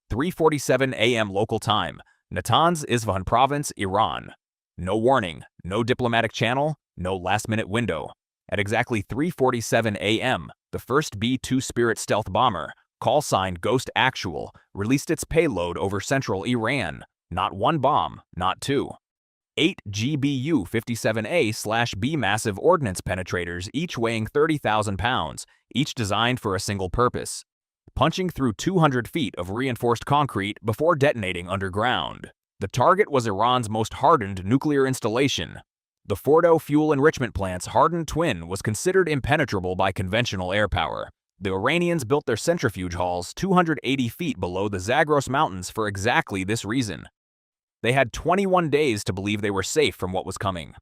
3:47 a.m. local time, Natanz, Isfahan province, Iran. No warning, no diplomatic channel, no last-minute window. At exactly 3:47 a.m., the first B-2 Spirit stealth bomber, call sign Ghost Actual, released its payload over central Iran. Not one bomb, not two. 8 GBU-57A/B massive ordnance penetrators, each weighing 30,000 pounds, each designed for a single purpose: punching through 200 feet of reinforced concrete before detonating underground. The target was Iran's most hardened nuclear installation. The Fordo fuel enrichment plant's hardened twin was considered impenetrable by conventional air power. The Iranians built their centrifuge halls 280 feet below the Zagros Mountains for exactly this reason. They had 21 days to believe they were safe from what was coming.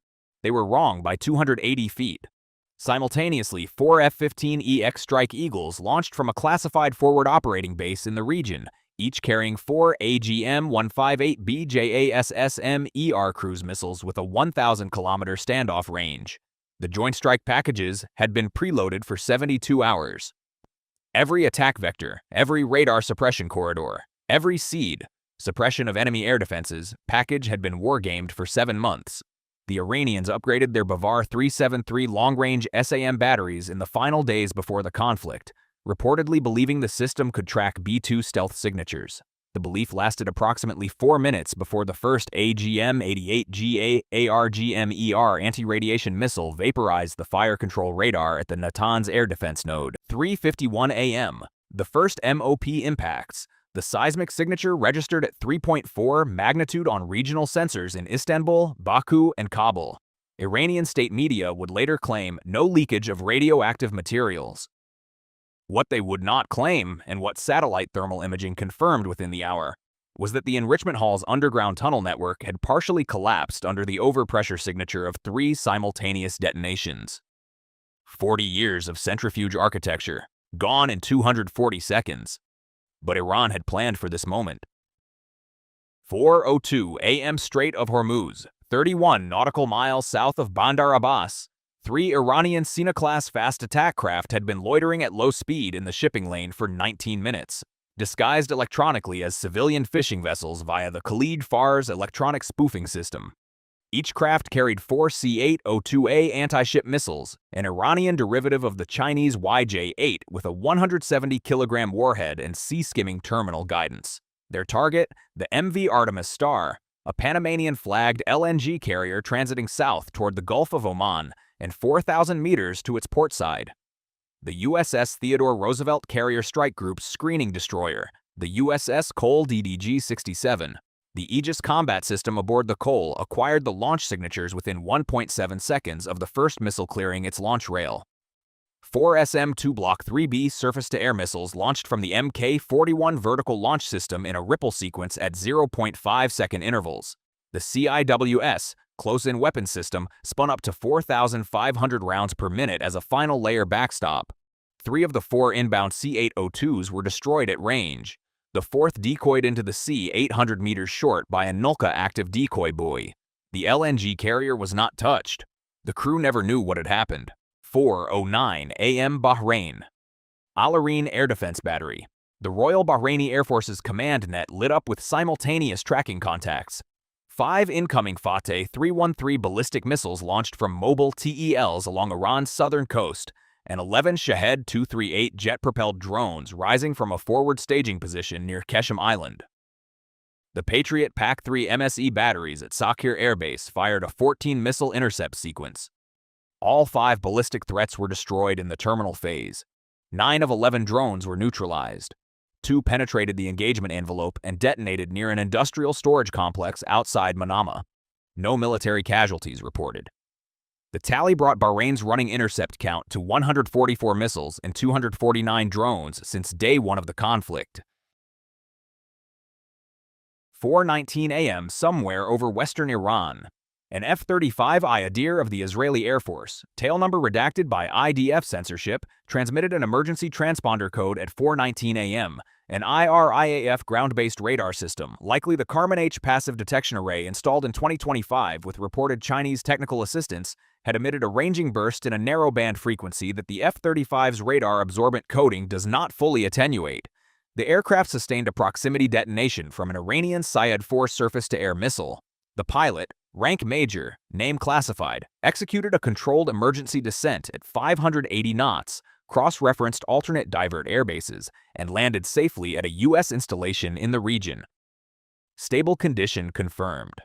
They were wrong by 280 feet. Simultaneously, 4 F-15EX Strike Eagles launched from a classified forward operating base in the region, each carrying 4 AGM-158B JASSM-ER cruise missiles with a 1,000-kilometer standoff range. The Joint Strike packages had been preloaded for 72 hours. Every attack vector, every radar suppression corridor, every SEAD, suppression of enemy air defenses, package had been wargamed for 7 months. The Iranians upgraded their Bavar 373 long-range SAM batteries in the final days before the conflict, reportedly believing the system could track B-2 stealth signatures. The belief lasted approximately 4 minutes before the first AGM-88GA ARGM-ER anti-radiation missile vaporized the fire control radar at the Natanz air defense node. 3:51 a.m. The first MOP impacts. The seismic signature registered at 3.4 magnitude on regional sensors in Istanbul, Baku, and Kabul. Iranian state media would later claim no leakage of radioactive materials. What they would not claim, and what satellite thermal imaging confirmed within the hour, was that the enrichment hall's underground tunnel network had partially collapsed under the overpressure signature of 3 simultaneous detonations. 40 years of centrifuge architecture, gone in 240 seconds. But Iran had planned for this moment. 4:02 a.m. Strait of Hormuz, 31 nautical miles south of Bandar Abbas. 3 Iranian Sina-class fast attack craft had been loitering at low speed in the shipping lane for 19 minutes, disguised electronically as civilian fishing vessels via the Khalid Fars electronic spoofing system. Each craft carried 4 C-802A anti-ship missiles, an Iranian derivative of the Chinese YJ-8 with a 170-kilogram warhead and sea-skimming terminal guidance. Their target, the MV Artemis Star, a Panamanian-flagged LNG carrier transiting south toward the Gulf of Oman and 4,000 meters to its port side. The USS Theodore Roosevelt Carrier Strike Group's screening destroyer, the USS Cole DDG-67, the Aegis combat system aboard the Cole acquired the launch signatures within 1.7 seconds of the first missile clearing its launch rail. 4 SM-2 Block 3B surface-to-air missiles launched from the Mk-41 vertical launch system in a ripple sequence at 0.5-second intervals. The CIWS, close-in weapon system, spun up to 4,500 rounds per minute as a final layer backstop. 3 of the 4 inbound C-802s were destroyed at range. The 4th decoyed into the sea 800 meters short by a Nulka active decoy buoy. The LNG carrier was not touched. The crew never knew what had happened. 4:09 a.m. Bahrain. Al Ain Air Defense Battery. The Royal Bahraini Air Force's command net lit up with simultaneous tracking contacts. 5 incoming Fateh 313 ballistic missiles launched from mobile TELs along Iran's southern coast, and 11 Shahed 238 jet-propelled drones rising from a forward staging position near Keshem Island. The Patriot PAC-3 MSE batteries at Sakir Air Base fired a 14-missile intercept sequence. All 5 ballistic threats were destroyed in the terminal phase. 9 of 11 drones were neutralized. 2 penetrated the engagement envelope and detonated near an industrial storage complex outside Manama. No military casualties reported. The tally brought Bahrain's running intercept count to 144 missiles and 249 drones since day 1 of the conflict. 4:19 a.m. somewhere over western Iran. An F-35 Iadir of the Israeli Air Force, tail number redacted by IDF censorship, transmitted an emergency transponder code at 4:19 a.m., an IRIAF ground-based radar system, likely the Karman H passive detection array installed in 2025 with reported Chinese technical assistance, had emitted a ranging burst in a narrow band frequency that the F-35's radar absorbent coating does not fully attenuate. The aircraft sustained a proximity detonation from an Iranian Syed-4 surface-to-air missile. The pilot, rank major, name classified, executed a controlled emergency descent at 580 knots, cross-referenced alternate divert airbases, and landed safely at a U.S. installation in the region. Stable condition confirmed.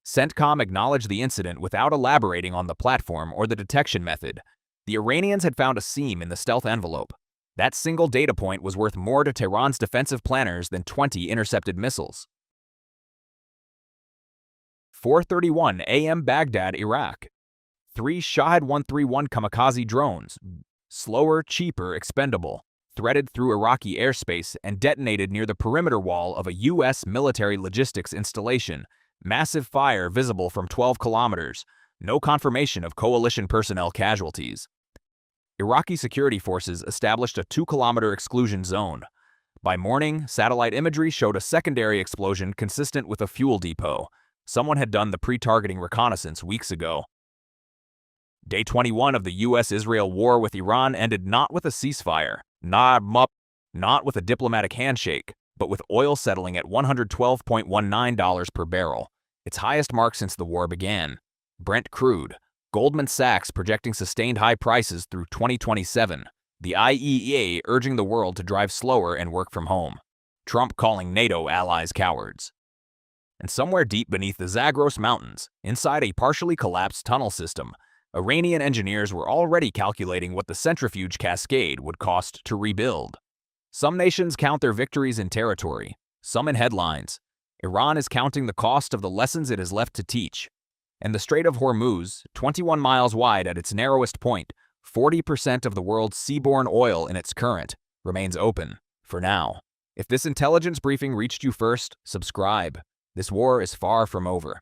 CENTCOM acknowledged the incident without elaborating on the platform or the detection method. The Iranians had found a seam in the stealth envelope. That single data point was worth more to Tehran's defensive planners than 20 intercepted missiles. 4:31 a.m. Baghdad, Iraq. 3 Shahed 131 kamikaze drones, slower, cheaper, expendable, threaded through Iraqi airspace and detonated near the perimeter wall of a U.S. military logistics installation. Massive fire visible from 12 kilometers. No confirmation of coalition personnel casualties. Iraqi security forces established a 2-kilometer exclusion zone. By morning, satellite imagery showed a secondary explosion consistent with a fuel depot. Someone had done the pre-targeting reconnaissance weeks ago. Day 21 of the U.S.-Israel war with Iran ended not with a ceasefire, not with a diplomatic handshake, but with oil settling at $112.19 per barrel, its highest mark since the war began. Brent crude. Goldman Sachs projecting sustained high prices through 2027. The IEA urging the world to drive slower and work from home. Trump calling NATO allies cowards. And somewhere deep beneath the Zagros Mountains, inside a partially collapsed tunnel system, Iranian engineers were already calculating what the centrifuge cascade would cost to rebuild. Some nations count their victories in territory, some in headlines. Iran is counting the cost of the lessons it has left to teach. And the Strait of Hormuz, 21 miles wide at its narrowest point, 40% of the world's seaborne oil in its current, remains open, for now. If this intelligence briefing reached you first, subscribe. This war is far from over.